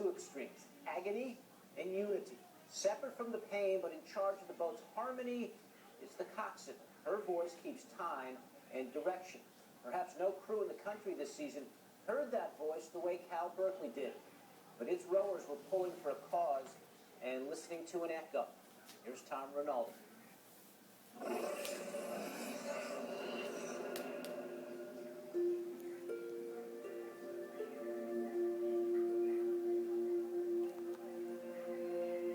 two extremes, agony and unity. Separate from the pain, but in charge of the boat's harmony, is the coxswain. Her voice keeps time and direction. Perhaps no crew in the country this season heard that voice the way Cal Berkeley did. But its rowers were pulling for a cause and listening to an echo. Here's Tom Rinaldi.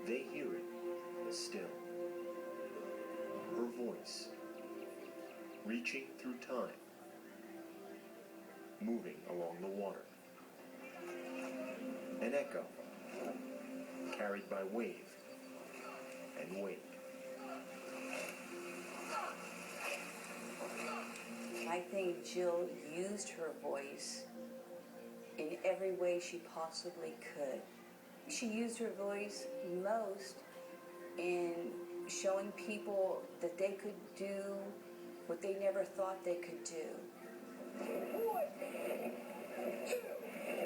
They hear it still. Her voice, reaching through time, moving along the water. An echo, carried by wave and wake. I think Jill used her voice in every way she possibly could. She used her voice most in showing people that they could do what they never thought they could do.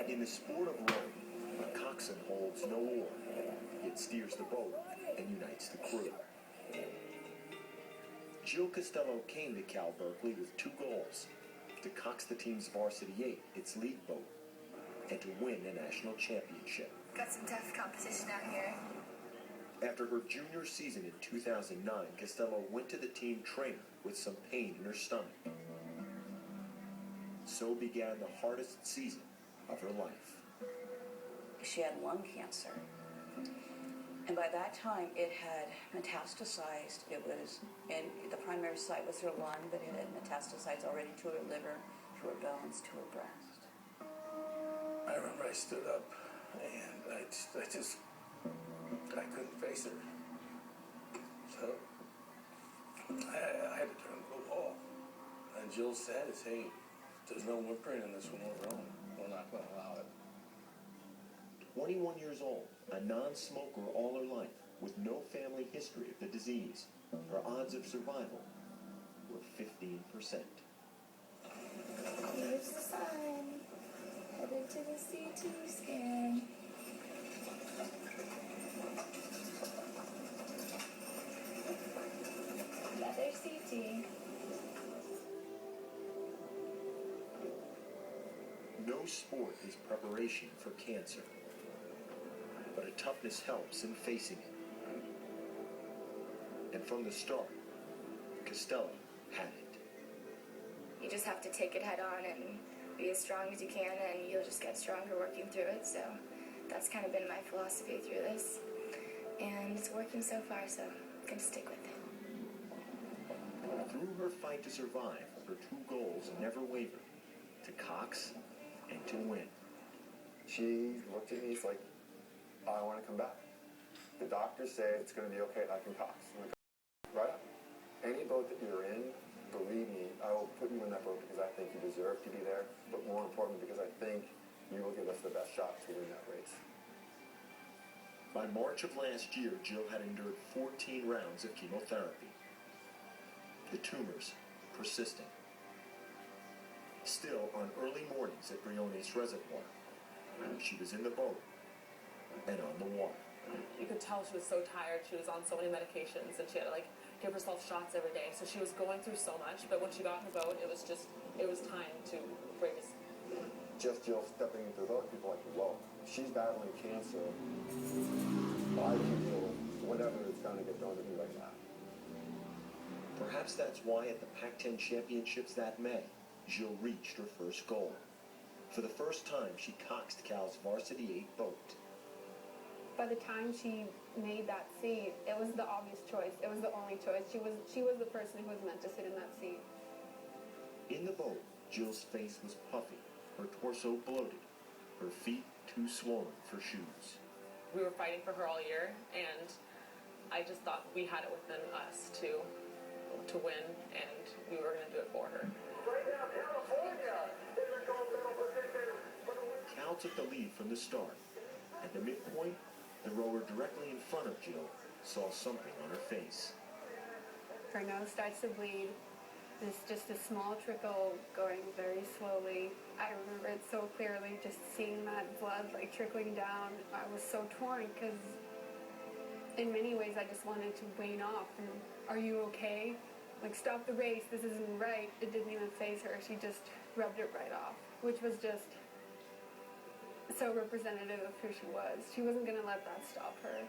In the sport of rowing, a coxswain holds no oar. It steers the boat and unites the crew. Jill Costello came to Cal Berkeley with two goals: to cox the team's varsity 8, its lead boat, and to win a national championship. Got some tough competition out here. After her junior season in 2009, Costello went to the team trainer with some pain in her stomach. So began the hardest season of her life. She had lung cancer. And by that time, it had metastasized. It was, and the primary site was her lung, but it had metastasized already to her liver, to her bones, to her breast. I remember I stood up, and I couldn't face her. So I had to turn to the wall. And Jill said, hey, there's no whimpering in this one over on. We're not going to allow it. 21 years old, a non-smoker all her life, with no family history of the disease, her odds of survival were 15%. Here's the sign. Headed to the CT scan. Another CT. No sport is preparation for cancer, but a toughness helps in facing it. And from the start, Costello had it. You just have to take it head on and be as strong as you can, and you'll just get stronger working through it. So that's kind of been my philosophy through this, and it's working so far, so I'm going to stick with it. Through her fight to survive, her two goals never wavered: to cox and to win. She looked at me, it's like, I want to come back. The doctors say it's going to be okay and I can cox. I'm like, right up. Any boat that you're in, believe me, I will put you in that boat because I think you deserve to be there, but more importantly because I think you will give us the best shot to win that race. By March of last year, Jill had endured 14 rounds of chemotherapy. The tumors persisting. Still, on early mornings at Briones Reservoir, she was in the boat and on the water. You could tell she was so tired. She was on so many medications, and she had to give herself shots every day. So she was going through so much. But when she got in the boat, it was time to race. Just Jill stepping into the boat, people are like, whoa, she's battling cancer. I can deal with whatever is going to get thrown at me right now. Perhaps that's why at the Pac-10 Championships that May, Jill reached her first goal. For the first time, she coxed Cal's varsity 8 boat. By the time she made that seat, it was the obvious choice. It was the only choice. She was the person who was meant to sit in that seat. In the boat, Jill's face was puffy, her torso bloated, her feet too swollen for shoes. We were fighting for her all year, and I just thought we had it within us to win, and we were going to do it for her. Cal took the lead from the start. At the midpoint, the rower directly in front of Jill saw something on her face. Her nose starts to bleed. just a small trickle going very slowly. I remember it so clearly, just seeing that blood like trickling down. I was so torn because in many ways I just wanted to wane off and, are you okay? Like, stop the race, this isn't right. It didn't even faze her. She just rubbed it right off, which was just so representative of who she was. She wasn't going to let that stop her.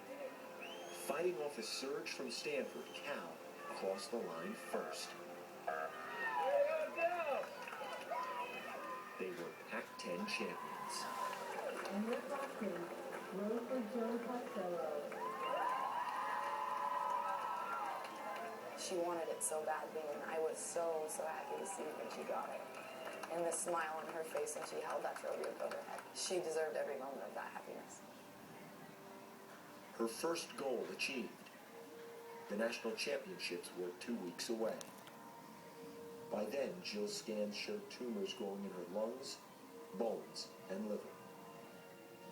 Fighting off a surge from Stanford, Cal crossed the line first. They were Pac-10 champions. And your captain, row for Joe Costello. She wanted it so badly, and I was so happy to see when she got it. And the smile on her face when she held that trophy above her head. She deserved every moment of that happiness. Her first goal achieved. The national championships were 2 weeks away. By then, Jill's scans showed tumors growing in her lungs, bones, and liver.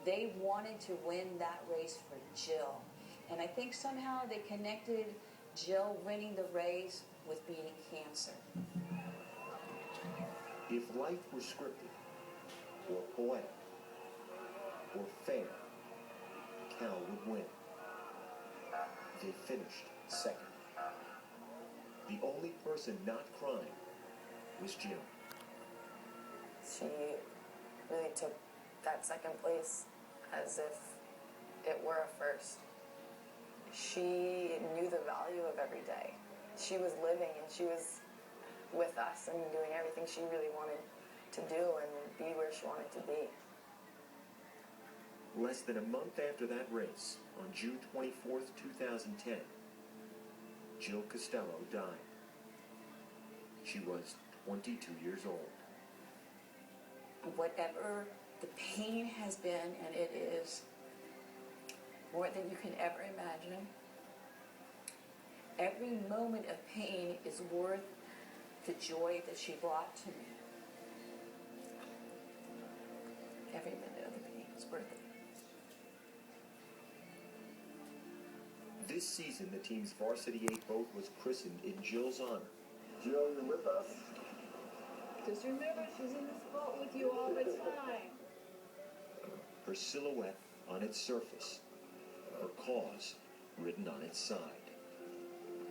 They wanted to win that race for Jill. And I think somehow they connected Jill winning the race with beating cancer. If life were scripted, or poetic, or fair, Cal would win. They finished second. The only person not crying was Jill. She really took that second place as if it were a first. She knew the value of every day. She was living and she was with us and doing everything she really wanted to do and be where she wanted to be. Less than a month after that race, on June 24th, 2010, Jill Costello died. She was 22 years old. Whatever the pain has been, and it is more than you can ever imagine, every moment of pain is worth the joy that she brought to me. Every minute of the pain is worth it. This season, the team's varsity 8 boat was christened in Jill's honor. Jill, you with us? Just remember, she's in this boat with you all the time. Her silhouette on its surface, her cause written on its side.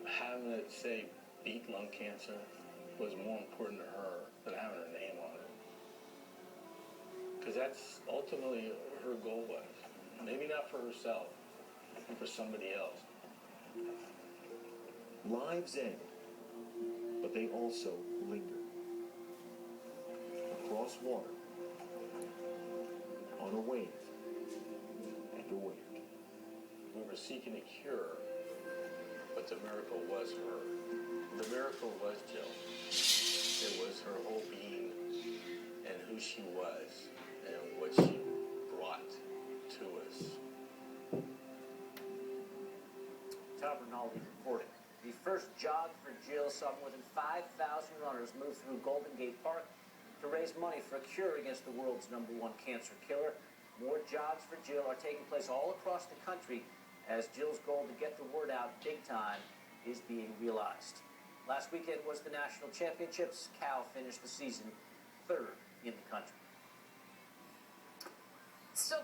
Having it say beat lung cancer was more important to her than having her name on it. Because that's ultimately her goal was. Maybe not for herself, but for somebody else. Lives end, but they also linger. Across water, on a wave, and a wake. We were seeking a cure, but the miracle was her. The miracle was Jill. It was her whole being and who she was and what she brought to us. Tom Rinaldi reporting. The first jog for Jill saw more than 5,000 runners move through Golden Gate Park to raise money for a cure against the world's #1 cancer killer. More jogs for Jill are taking place all across the country as Jill's goal to get the word out big time is being realized. Last weekend was the national championships. Cal finished the season 3rd in the country.